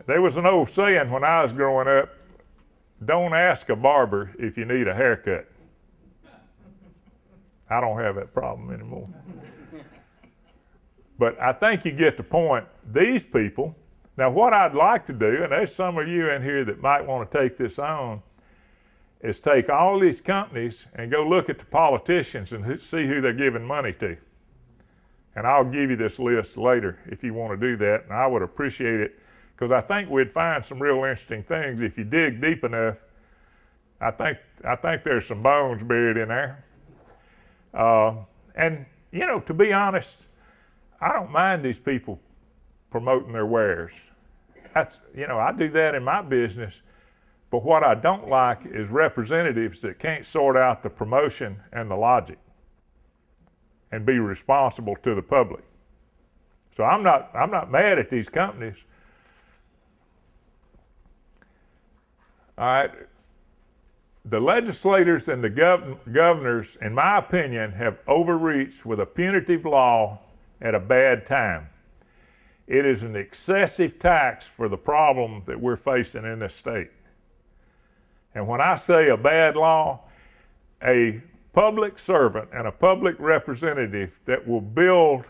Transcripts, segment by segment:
There was an old saying when I was growing up, don't ask a barber if you need a haircut. I don't have that problem anymore. But I think you get the point. These people, now what I'd like to do, and there's some of you in here that might want to take this on, is take all these companies and go look at the politicians and see who they're giving money to. And I'll give you this list later if you want to do that, and I would appreciate it, because I think we'd find some real interesting things if you dig deep enough. I think there's some bones buried in there. And you know, to be honest, I don't mind these people promoting their wares. That's, you know, I do that in my business, but what I don't like is representatives that can't sort out the promotion and the logic and be responsible to the public. So I'm not mad at these companies. All right. The legislators and the governors, in my opinion, have overreached with a punitive law at a bad time. It is an excessive tax for the problem that we're facing in this state. And when I say a bad law, a public servant and a public representative that will build,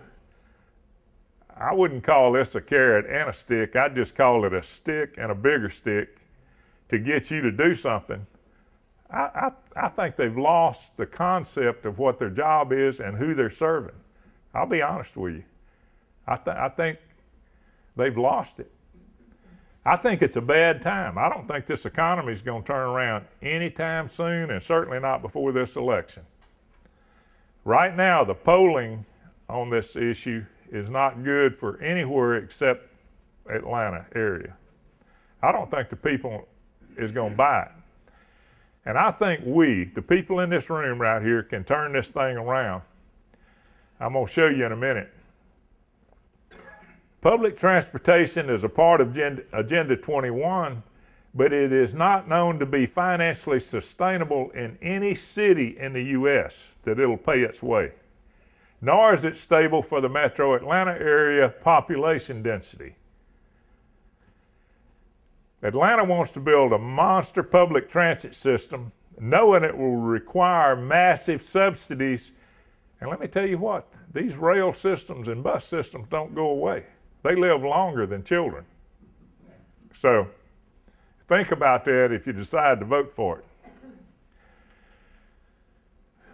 I wouldn't call this a carrot and a stick, I'd just call it a stick and a bigger stick to get you to do something. I think they've lost the concept of what their job is and who they're serving. I'll be honest with you. I think they've lost it. I think it's a bad time. I don't think this economy is going to turn around anytime soon, and certainly not before this election. Right now, the polling on this issue is not good for anywhere except Atlanta area. I don't think the people is going to buy it. And I think we, the people in this room right here, can turn this thing around. I'm going to show you in a minute. Public transportation is a part of Agenda 21, but it is not known to be financially sustainable in any city in the U.S. that it'll pay its way. Nor is it stable for the metro Atlanta area population density. Atlanta wants to build a monster public transit system, knowing it will require massive subsidies. And let me tell you what, these rail systems and bus systems don't go away. They live longer than children. So think about that if you decide to vote for it.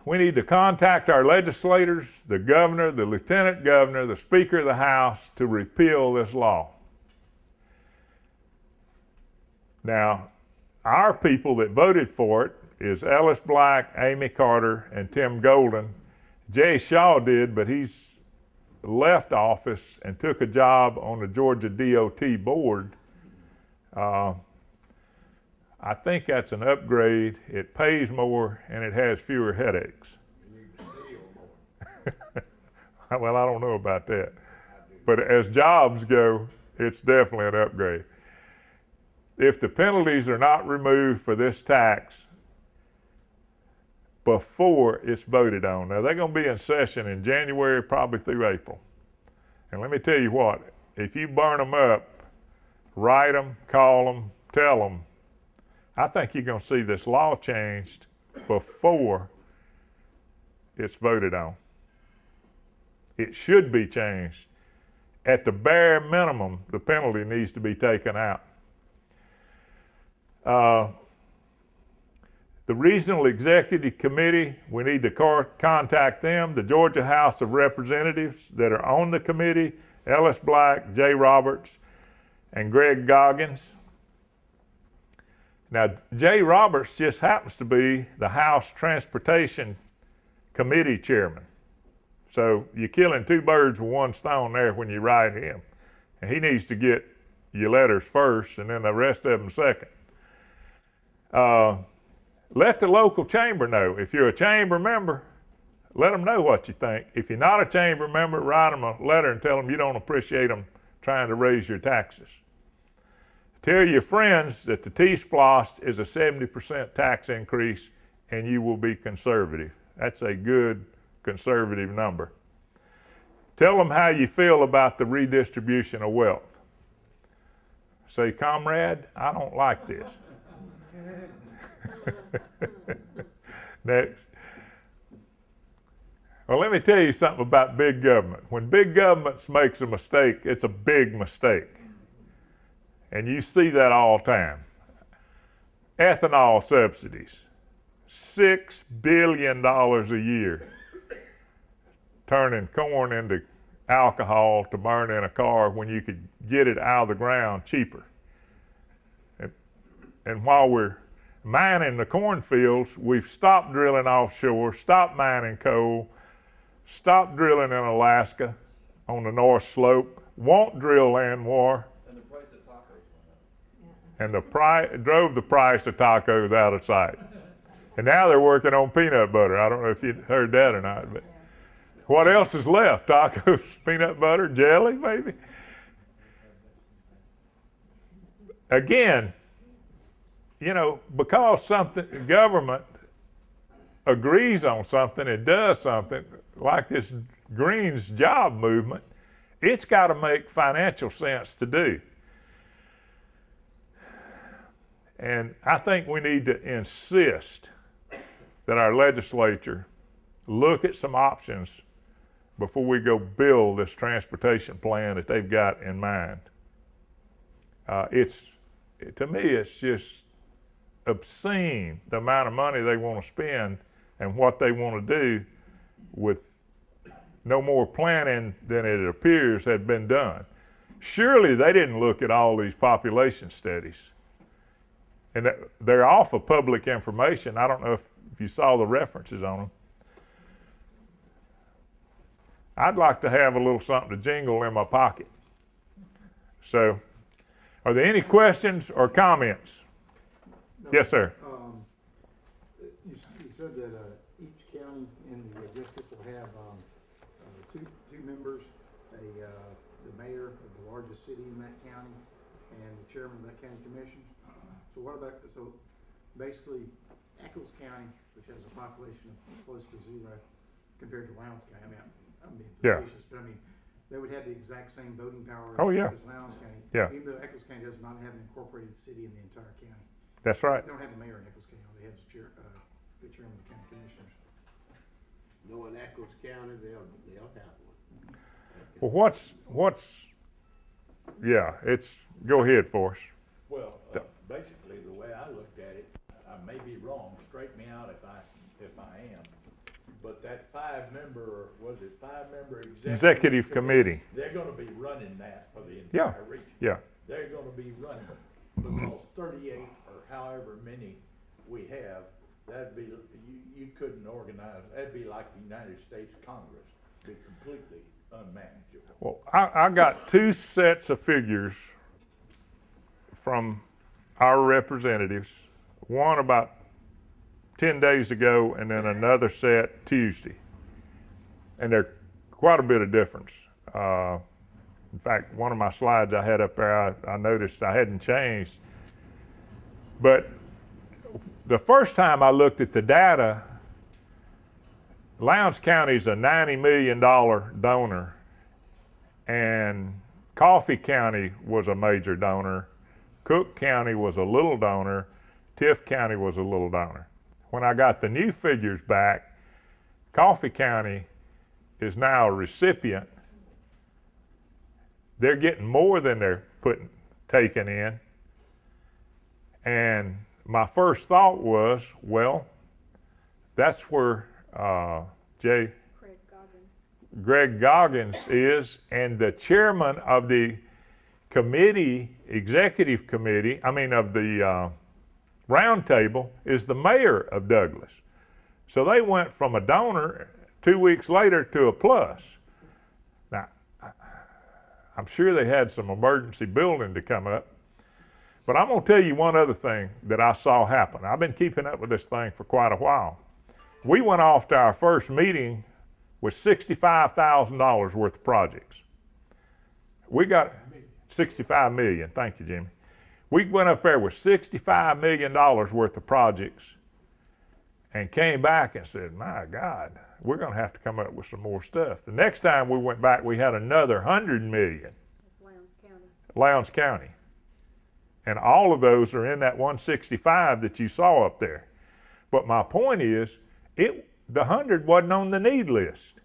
We need to contact our legislators, the governor, the lieutenant governor, the speaker of the House to repeal this law. Now, our people that voted for it is Ellis Black, Amy Carter, and Tim Golden. Jay Shaw did, but he's left office and took a job on the Georgia DOT board. I think that's an upgrade. It pays more and it has fewer headaches. Well, I don't know about that. But as jobs go, it's definitely an upgrade. If the penalties are not removed for this tax before it's voted on. Now, they're going to be in session in January, probably through April. And let me tell you what, if you burn them up, write them, call them, tell them, I think you're going to see this law changed before it's voted on. It should be changed. At the bare minimum, the penalty needs to be taken out. The Regional Executive Committee, we need to contact them. The Georgia House of Representatives that are on the committee, Ellis Black, Jay Roberts, and Greg Goggins. Now, Jay Roberts just happens to be the House Transportation Committee Chairman. So you're killing two birds with one stone there when you write him. And he needs to get your letters first and then the rest of them second. Let the local chamber know. If you're a chamber member, let them know what you think. If you're not a chamber member, write them a letter and tell them you don't appreciate them trying to raise your taxes. Tell your friends that the T-SPLOST is a 70% tax increase and you will be conservative. That's a good conservative number. Tell them how you feel about the redistribution of wealth. say, comrade, I don't like this. Next. Well, let me tell you something about big government. When big government makes a mistake, it's a big mistake. And you see that all the time. Ethanol subsidies, $6 billion a year, turning corn into alcohol to burn in a car when you could get it out of the ground cheaper. And while we're mining the cornfields, we've stopped drilling offshore, stopped mining coal, stopped drilling in Alaska on the North Slope, won't drill land war. And the price of tacos went up. And drove the price of tacos out of sight. And now they're working on peanut butter. I don't know if you heard that or not, but what else is left? Tacos, peanut butter, jelly, maybe? Again, you know, because government agrees on something and does something, like this Greens job movement, it's got to make financial sense to do. And I think we need to insist that our legislature look at some options before we go build this transportation plan that they've got in mind. To me, it's just obscene the amount of money they want to spend and what they want to do with no more planning than it appears had been done. Surely they didn't look at all these population studies. And they're off of public information. I don't know if you saw the references on them. I'd like to have a little something to jingle in my pocket. So, are there any questions or comments? No, yes, sir. You said that each county in the district will have two members, the mayor of the largest city in that county and the chairman of that county commission. So basically Eccles County, which has a population of close to 0 compared to Lowndes County, I'm being facetious, but I mean, they would have the exact same voting power as Lowndes County, even though Eccles County does not have an incorporated city in the entire county. That's right. They don't have a mayor in Eccles County. They have the chairman of the county commissioners. No, in Eccles County, they'll have one. Well, go ahead, Forrest. Well, basically, the way I looked at it, I may be wrong, straighten me out if I am, but that five-member executive committee, they're gonna be running that for the entire region. Yeah. They're gonna be running it, because 38 or however many we have, that'd be, you couldn't organize, that'd be like the United States Congress, be completely unmanageable. Well, I got two sets of figures from our representatives, one about 10 days ago and then another set Tuesday. And they're quite a bit of difference. In fact, one of my slides I had up there, I noticed I hadn't changed. But the first time I looked at the data, Lowndes County is a $90 million donor, and Coffee County was a major donor, Cook County was a little donor, Tift County was a little donor. When I got the new figures back, Coffee County is now a recipient. They're getting more than they're taking in. And my first thought was, well, that's where Greg Goggins is, and the chairman of the executive committee, of the roundtable is the mayor of Douglas. So they went from a donor 2 weeks later to a plus. Now, I'm sure they had some emergency building to come up, but I'm gonna tell you one other thing that I saw happen. I've been keeping up with this thing for quite a while. We went off to our first meeting with $65,000 worth of projects. We got 65 million, thank you, Jimmy. We went up there with $65 million worth of projects and came back and said, my God, we're gonna have to come up with some more stuff. The next time we went back, we had another 100 million. That's Lowndes County. Lowndes County. And all of those are in that 165 that you saw up there. But my point is, the 100 wasn't on the need list.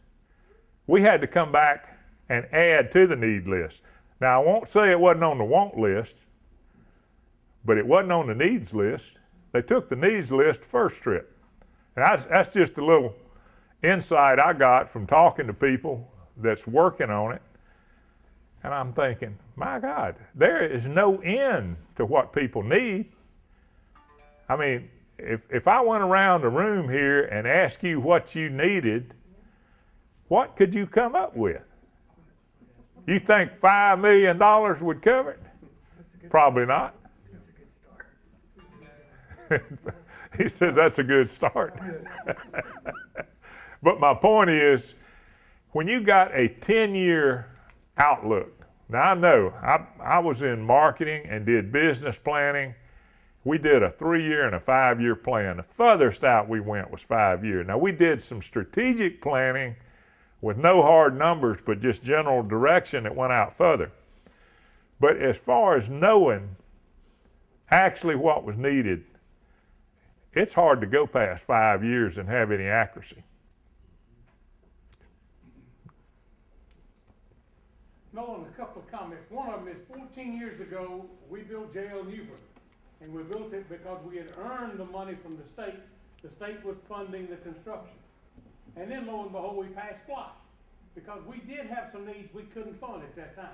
We had to come back and add to the need list. Now, I won't say it wasn't on the want list, but it wasn't on the needs list. They took the needs list first trip. And that's just a little insight I got from talking to people that's working on it. And I'm thinking, my God, there is no end to what people need. I mean, if I went around the room here and asked you what you needed, what could you come up with? You think $5 million would cover it? Probably not. He says that's a good start. But my point is, when you got a 10-year outlook, now I know I was in marketing and did business planning. We did a 3-year and a 5-year plan. The furthest out we went was 5 years. Now we did some strategic planning with no hard numbers, but just general direction that went out further. But as far as knowing actually what was needed, it's hard to go past 5 years and have any accuracy. Nolen, a couple of comments. One of them is 14 years ago, we built jail Newbern. And we built it because we had earned the money from the state. The state was funding the construction. And then lo and behold, we passed SPLOST because we did have some needs we couldn't fund at that time.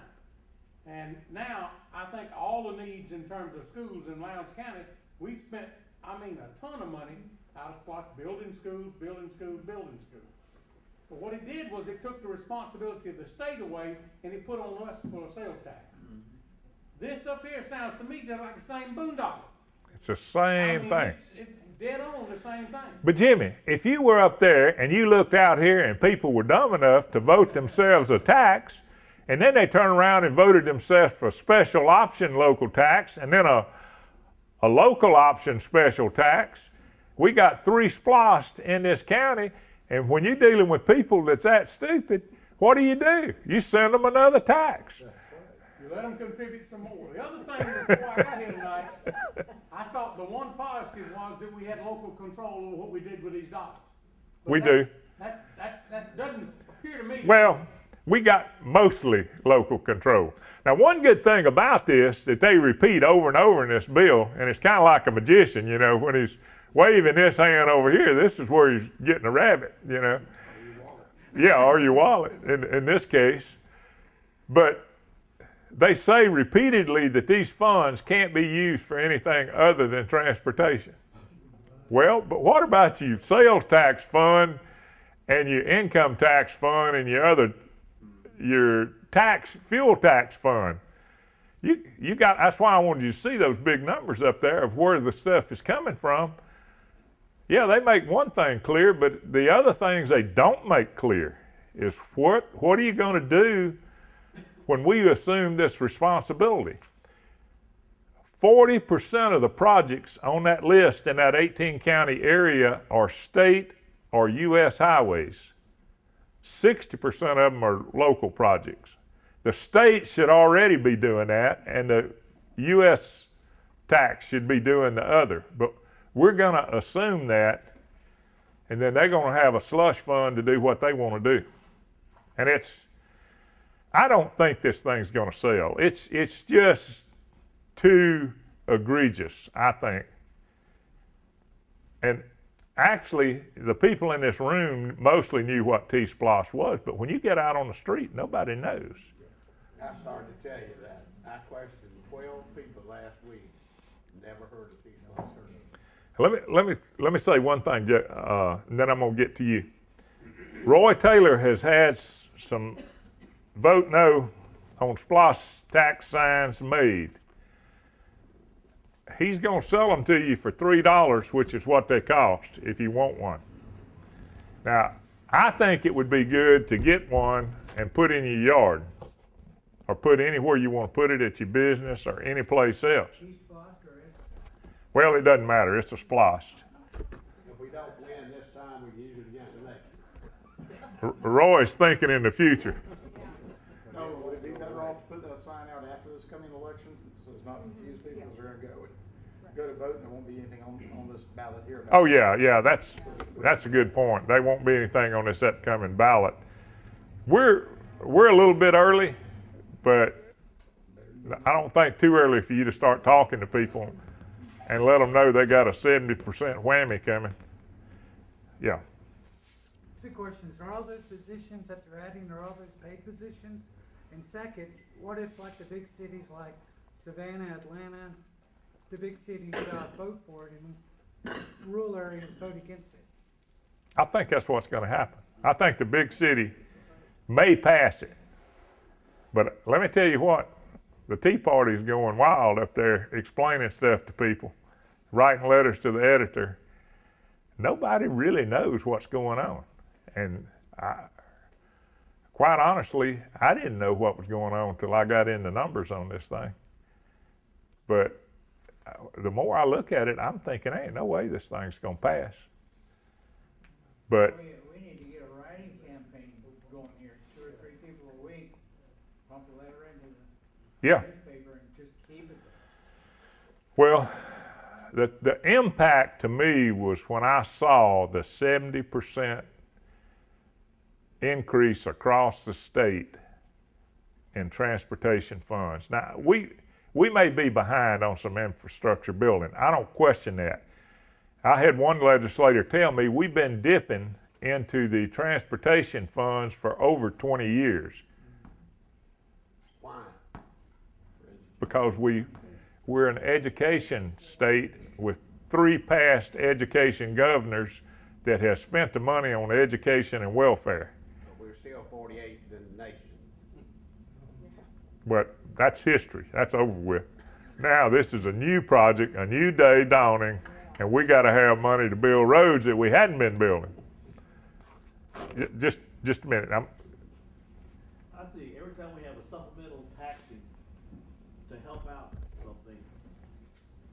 And now I think all the needs in terms of schools in Lowndes County, we spent, I mean, a ton of money out of SPLOST building schools, building schools, building schools. But what it did was it took the responsibility of the state away and it put on us for a sales tax. This up here sounds to me just like the same boondoggle. It's the same thing. It's dead on the same thing. But Jimmy, if you were up there and you looked out here and people were dumb enough to vote themselves a tax, and then they turned around and voted themselves for a special option local tax, and then a local option special tax, we got 3 SPLOST in this county, and when you're dealing with people that's that stupid, what do? You send them another tax. You let them contribute some more. The other thing before I got here tonight, I thought the one positive was that we had local control over what we did with these dollars. But We do. That doesn't appear to me. Well, we got mostly local control. Now, one good thing about this that they repeat over and over in this bill, and it's kind of like a magician, you know, when he's waving this hand over here, this is where he's getting a rabbit, you know. Yeah, or your wallet in this case. But they say repeatedly that these funds can't be used for anything other than transportation. Well, but what about your sales tax fund and your income tax fund and your fuel tax fund? That's why I wanted you to see those big numbers up there of where the stuff is coming from. Yeah, they make one thing clear, but the other things they don't make clear is what are you going to do when we assume this responsibility? 40% of the projects on that list in that 18 county area are state or U.S. highways. 60% of them are local projects. The state should already be doing that, and the U.S. tax should be doing the other. But we're going to assume that, and then they're going to have a slush fund to do what they want to do. And I don't think this thing's going to sell. It's just too egregious, I think. And actually, the people in this room mostly knew what T-SPLOST was, but when you get out on the street, nobody knows. I started to tell you that. I questioned 12 people last week, never heard of T-SPLOST. Let me say one thing, and then I'm going to get to you. Roy Taylor has had some vote no on SPLOST tax signs made. He's going to sell them to you for $3, which is what they cost if you want one. Now, I think it would be good to get one and put in your yard, or put anywhere you want to put it at your business or any place else. Well, it doesn't matter. It's a SPLOST. If we don't win this time, we can use it against the next. Roy's thinking in the future. No, would it be better off to put that sign out after this coming election, so it's not confused people? Is there ballot here. Oh, yeah, that's a good point. There won't be anything on this upcoming ballot. We're a little bit early, but I don't think too early for you to start talking to people and let them know they got a 70% whammy coming. Yeah. Two questions. Are all those positions that they're adding, are all those paid positions? And second, what if like the big cities like Savannah, Atlanta, the big cities vote for it and rural areas vote against it? I think that's what's going to happen. I think the big city may pass it. But let me tell you what, the Tea Party's going wild up there explaining stuff to people, writing letters to the editor. Nobody really knows what's going on. And quite honestly, I didn't know what was going on until I got into numbers on this thing. But the more I look at it, I'm thinking, ain't no way this thing's going to pass. But we need to get a writing campaign going here, 2 or 3 people a week, pump a letter into the yeah, newspaper and just keep it. well, the impact to me was when I saw the 70% increase across the state in transportation funds. Now, we may be behind on some infrastructure building. I don't question that. I had one legislator tell me we've been dipping into the transportation funds for over 20 years. Why? Because we're an education state with 3 past education governors that have spent the money on education and welfare. But we're still 48th in the nation. But that's history. That's over with. Now this is a new project, a new day dawning, and we got to have money to build roads that we hadn't been building. Just a minute. I see every time we have a supplemental taxing to help out something,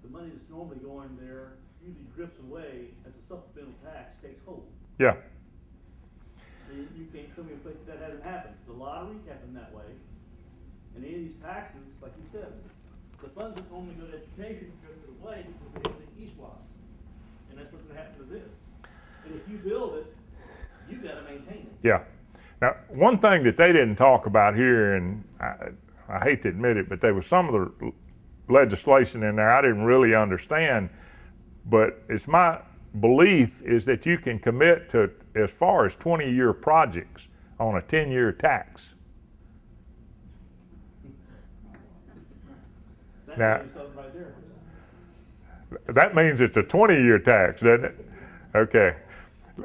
the money that's normally going there usually drifts away as the supplemental tax takes hold. Yeah. And you can't show me a place that hasn't happened. The lottery happened that way. And any of these taxes, like you said, the funds that normally go to education drifted away because we have the T-SPLOST. And that's what's going to happen to this. And if you build it, you got to maintain it. Yeah. Now, one thing that they didn't talk about here, and I hate to admit it, but there was some of the legislation in there I didn't really understand, but it's my belief is that you can commit to as far as 20-year projects on a 10-year tax. Now, Right there. that means it's a 20-year tax, doesn't it? Okay.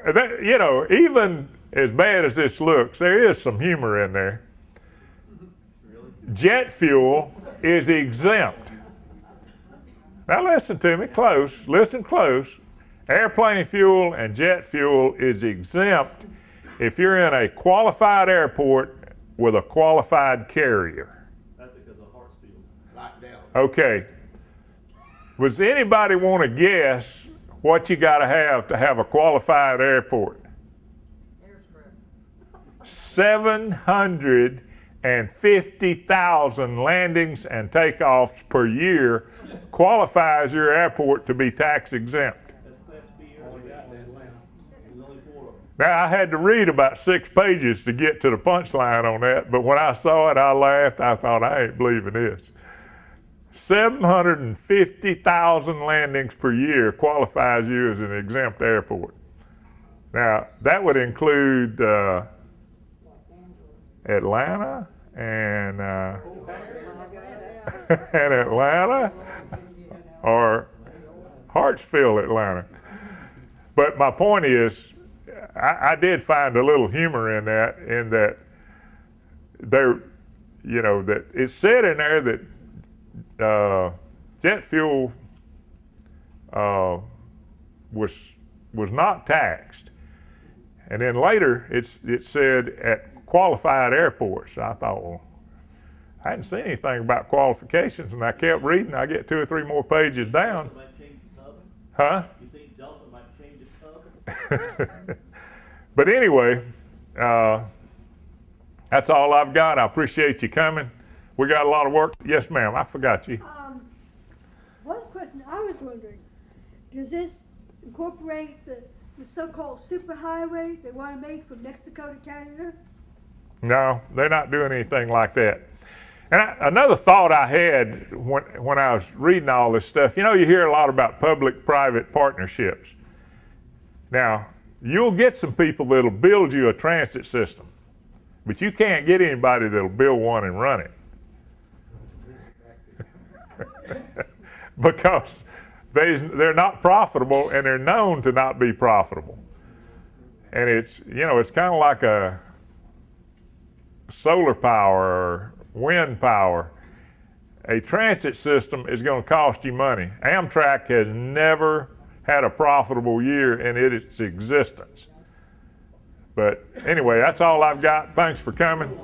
That, you know, even as bad as this looks, there is some humor in there. Jet fuel is exempt. Now listen to me close, listen close. Airplane fuel and jet fuel is exempt if you're in a qualified airport with a qualified carrier. That's because of Hartsfield. Lockdown. Okay. Does anybody want to guess what you got to have a qualified airport? Airstrip. 750,000 landings and takeoffs per year qualifies your airport to be tax exempt. That's Class B Only got in Atlanta. There's only 4 of them. Now, I had to read about 6 pages to get to the punchline on that, but when I saw it, I laughed. I thought, I ain't believing this. 750,000 landings per year qualifies you as an exempt airport. Now, that would include Atlanta and and Atlanta or Hartsfield, Atlanta. But my point is, I did find a little humor in that there, you know, that it said in there that jet fuel was not taxed, and then later it said at qualified airports. I thought, well, I hadn't seen anything about qualifications, and I kept reading. I get 2 or 3 more pages down. Delta might change its hub? Huh? You think Delta might change its hub? But anyway, that's all I've got. I appreciate you coming. We got a lot of work. Yes, ma'am. I forgot you. One question I was wondering, does this incorporate the so-called superhighways they want to make from Mexico to Canada? No, they're not doing anything like that. And another thought I had when I was reading all this stuff, you know, you hear a lot about public-private partnerships. Now, you'll get some people that'll build you a transit system, but you can't get anybody that'll build one and run it. Because they're not profitable, and they're known to not be profitable. And it's, you know, it's kind of like a solar power or wind power. A transit system is going to cost you money. Amtrak has never had a profitable year in its existence. But anyway, that's all I've got. Thanks for coming.